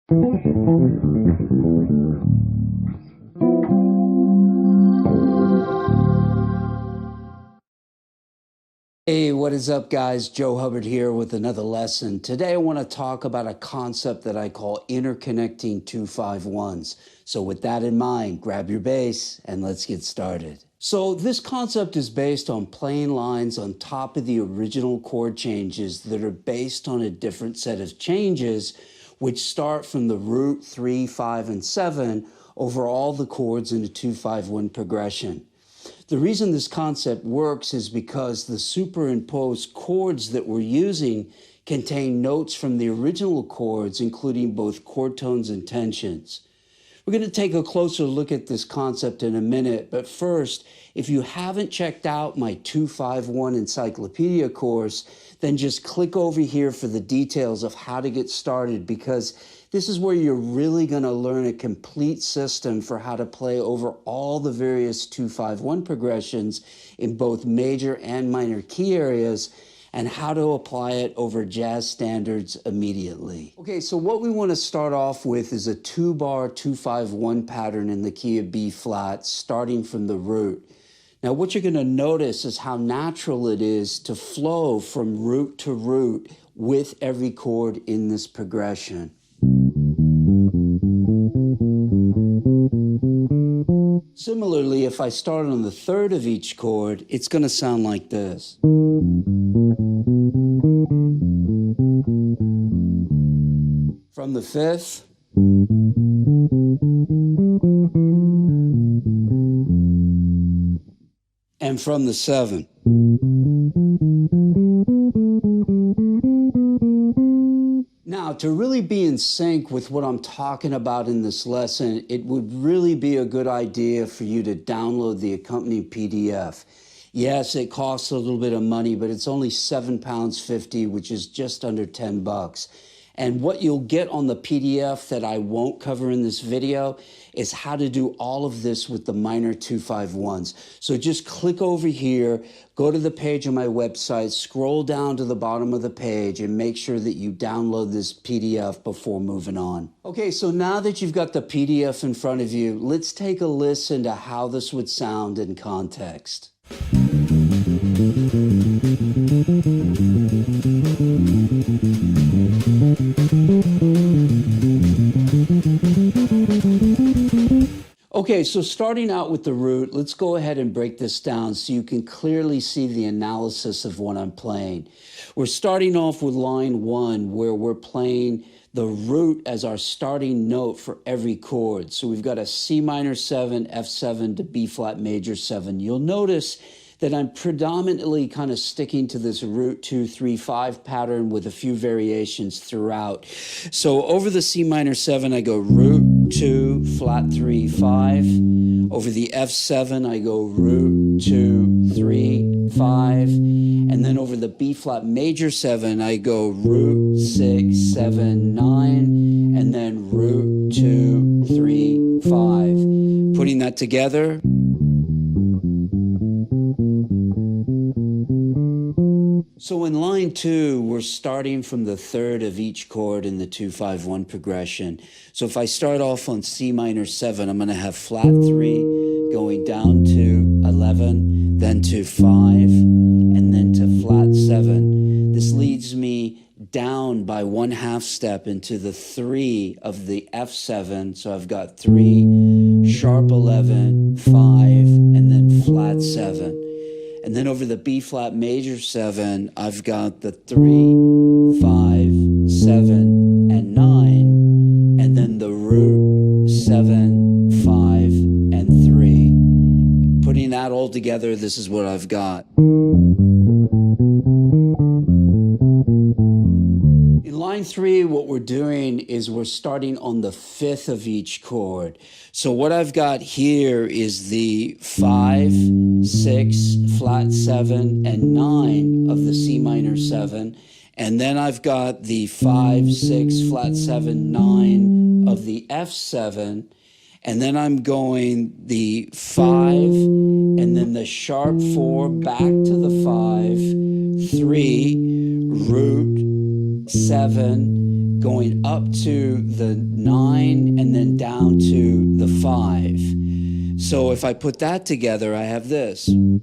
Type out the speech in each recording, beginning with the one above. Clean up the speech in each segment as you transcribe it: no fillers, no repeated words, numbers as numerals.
Hey, what is up, guys? Joe Hubbard here with another lesson. Today I want to talk about a concept that I call interconnecting 2-5-1s. So with that in mind, grab your bass and let's get started. So this concept is based on playing lines on top of the original chord changes that are based on a different set of changes which start from the root 3, 5, and 7 over all the chords in a 2-5-1 progression. The reason this concept works is because the superimposed chords that we're using contain notes from the original chords, including both chord tones and tensions. We're going to take a closer look at this concept in a minute, but first, if you haven't checked out my 2-5-1 encyclopedia course, then just click over here for the details of how to get started, because this is where you're really going to learn a complete system for how to play over all the various 2-5-1 progressions in both major and minor key areas, and how to apply it over jazz standards immediately. Okay, so what we want to start off with is a 2-bar 2-5-1 pattern in the key of B flat, starting from the root. Now, what you're going to notice is how natural it is to flow from root to root with every chord in this progression. Similarly, if I start on the third of each chord, it's going to sound like this. From the fifth, and from the seventh. Now, to really be in sync with what I'm talking about in this lesson, it would really be a good idea for you to download the accompanying PDF. Yes, it costs a little bit of money, but it's only £7.50, which is just under 10 bucks. And what you'll get on the PDF that I won't cover in this video is how to do all of this with the minor 2-5-1s. So just click over here, go to the page on my website, scroll down to the bottom of the page, and make sure that you download this PDF before moving on. Okay, so now that you've got the PDF in front of you, let's take a listen to how this would sound in context. Okay, so starting out with the root, let's go ahead and break this down so you can clearly see the analysis of what I'm playing. We're starting off with line 1, where we're playing the root as our starting note for every chord. So we've got a C minor 7, F7 to B flat major 7. You'll notice that I'm predominantly kind of sticking to this root 2, 3, 5 pattern with a few variations throughout. So over the C minor 7, I go root 2, flat 3, 5. Over the F7, I go root 2, 3, 5. And then over the B flat major 7, I go root 6, 7, 9. And then root 2, 3, 5. Putting that together. So in line 2, we're starting from the third of each chord in the 2-5-1 progression. So if I start off on C minor 7, I'm going to have flat 3 going down to 11, then to 5, and then to flat 7. This leads me down by 1/2 step into the 3 of the F7. So I've got 3, sharp 11, 5, and then flat 7. And then over the B flat major 7, I've got the 3, 5, 7, and 9, and then the root 7, 5, and 3. Putting that all together, this is what I've got. In line 3, what we're doing is we're starting on the 5th of each chord. So what I've got here is the 5, 6, flat 7, and 9 of the C minor 7. And then I've got the 5, 6, flat 7, 9 of the F7. And then I'm going the 5, and then the sharp 4 back to the 5, 3, root, 7, going up to the 9 and then down to the 5. So if I put that together, I have this. In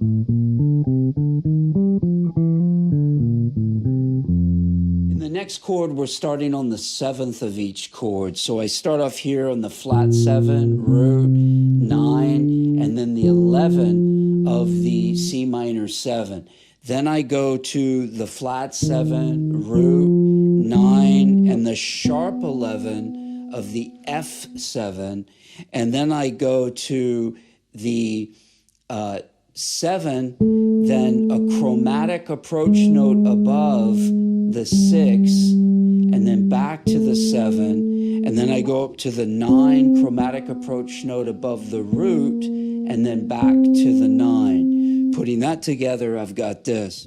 the next chord, we're starting on the 7th of each chord. So I start off here on the flat 7, root, 9, and then the 11 of the C minor 7. Then I go to the flat 7, root, 9, and the sharp 11 of the F7. And then I go to the 7, then a chromatic approach note above the 6, and then back to the 7. And then I go up to the 9, chromatic approach note above the root, and then back to the 9. Putting that together, I've got this.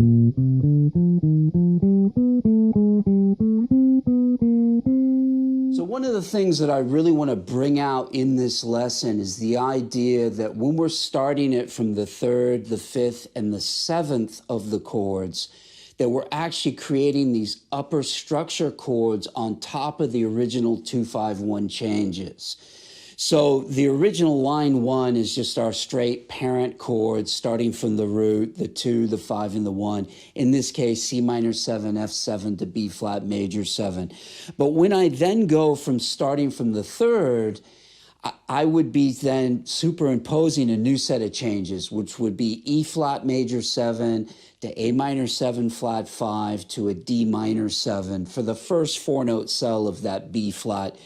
So one of the things that I really want to bring out in this lesson is the idea that when we're starting it from the 3rd, the 5th, and the 7th of the chords, that we're actually creating these upper structure chords on top of the original 2-5-1 changes. So the original line 1 is just our straight parent chords starting from the root, the 2, the 5, and the 1. In this case, C minor 7, F7 to B flat major 7. But when I then go from starting from the 3rd, I would be then superimposing a new set of changes, which would be E flat major 7 to A minor 7 flat 5 to a D minor 7 for the first 4-note cell of that B flat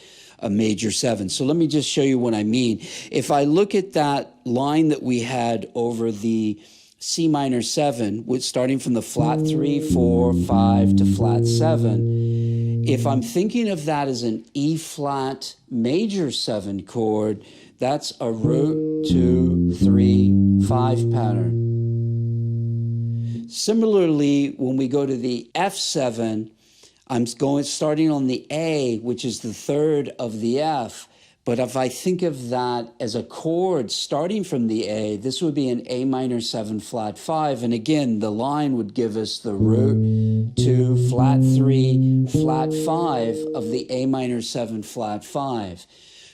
a major 7. So let me just show you what I mean. If I look at that line that we had over the C minor 7, with starting from the flat 3, 4, 5 to flat 7, if I'm thinking of that as an E flat major 7 chord, that's a root 2, 3, 5 pattern. Similarly, when we go to the F7, I'm starting on the A, which is the 3rd of the F. But if I think of that as a chord starting from the A, this would be an A minor 7 flat 5. And again, the line would give us the root 2, flat 3, flat 5 of the A minor 7 flat 5.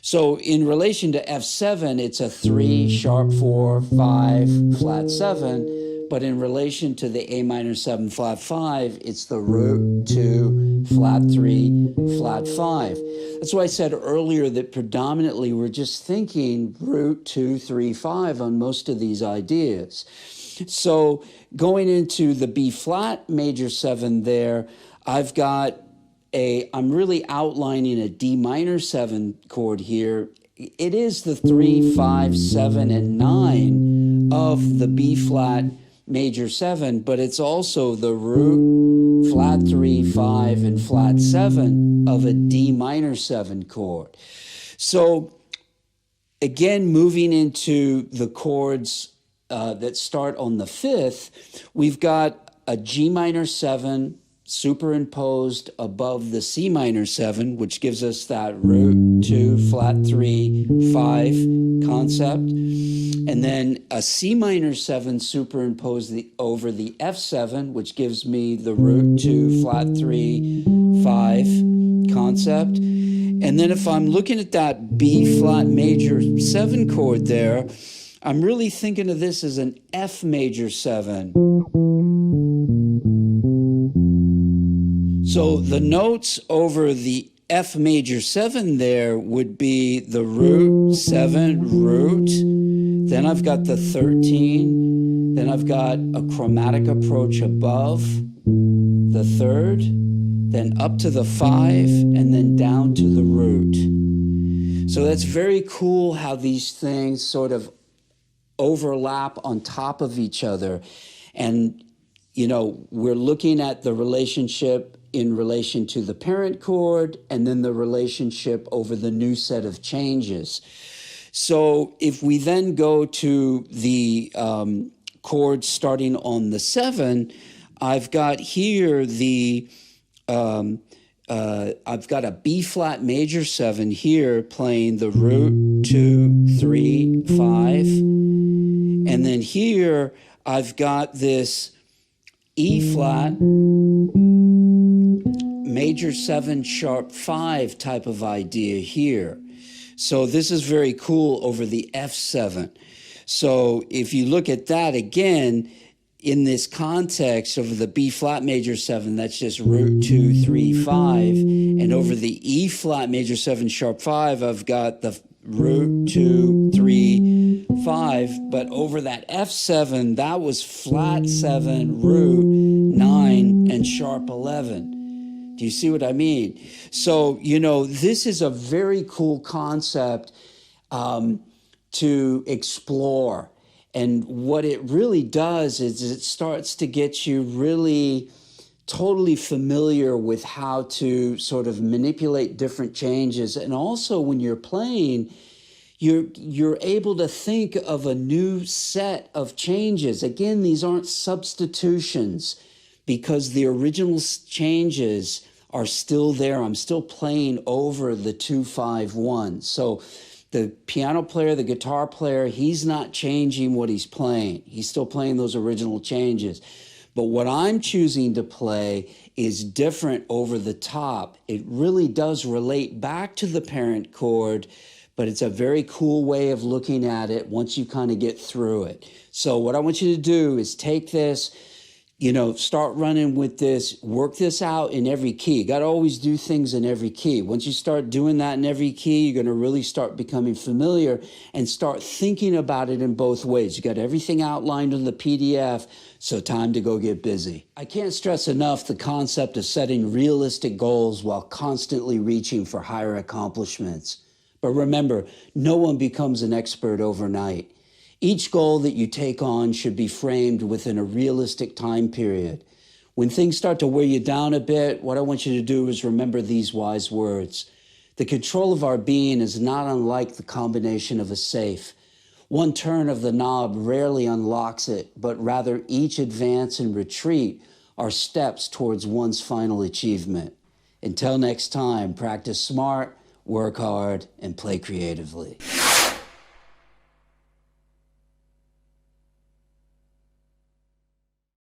So in relation to F7, it's a 3, sharp 4, 5, flat 7. But in relation to the A minor 7 flat 5, it's the root 2, flat 3, flat 5. That's why I said earlier that predominantly we're just thinking root 2, 3, 5 on most of these ideas. So going into the B flat major 7 there, I'm really outlining a D minor 7 chord here. It is the 3, 5, 7, and 9 of the B flat major 7, but it's also the root, flat 3, 5, and flat 7 of a D minor 7 chord. So again, moving into the chords that start on the 5th, we've got a G minor 7 superimposed above the C minor 7, which gives us that root 2, flat 3, 5 concept. And then a C minor 7 superimposed over the F7, which gives me the root 2, flat 3, 5 concept. And then if I'm looking at that B flat major 7 chord there, I'm really thinking of this as an F major 7. So the notes over the F major 7 there would be the root 7, root. Then I've got the 13. Then I've got a chromatic approach above the 3rd. Then up to the 5, and then down to the root. So that's very cool how these things sort of overlap on top of each other. And, you know, we're looking at the relationship in relation to the parent chord, and then the relationship over the new set of changes. So if we then go to the chords starting on the 7, I've got here I've got a B flat major 7 here playing the root 2, 3, 5. And then here I've got this E flat major 7, sharp 5 type of idea here. So this is very cool over the F7. So if you look at that again, in this context of the B flat major 7, that's just root 2, 3, 5. And over the E flat major 7, sharp 5, I've got the root 2, 3, 5. But over that F7, that was flat 7, root 9, and sharp 11. Do you see what I mean? So, you know, this is a very cool concept to explore. And what it really does is it starts to get you really totally familiar with how to sort of manipulate different changes. And also when you're playing, you're able to think of a new set of changes. Again, these aren't substitutions, because the original changes are still there. I'm still playing over the 2, 5, 1. So the piano player, the guitar player, he's not changing what he's playing. He's still playing those original changes. But what I'm choosing to play is different over the top. It really does relate back to the parent chord, but it's a very cool way of looking at it once you kind of get through it. So what I want you to do is take this, you know, start running with this, work this out in every key. You got to always do things in every key. Once you start doing that in every key, you're going to really start becoming familiar and start thinking about it in both ways. You got everything outlined in the PDF, so time to go get busy. I can't stress enough the concept of setting realistic goals while constantly reaching for higher accomplishments. But remember, no one becomes an expert overnight. Each goal that you take on should be framed within a realistic time period. When things start to wear you down a bit, what I want you to do is remember these wise words. The control of our being is not unlike the combination of a safe. One turn of the knob rarely unlocks it, but rather each advance and retreat are steps towards one's final achievement. Until next time, practice smart, work hard, and play creatively.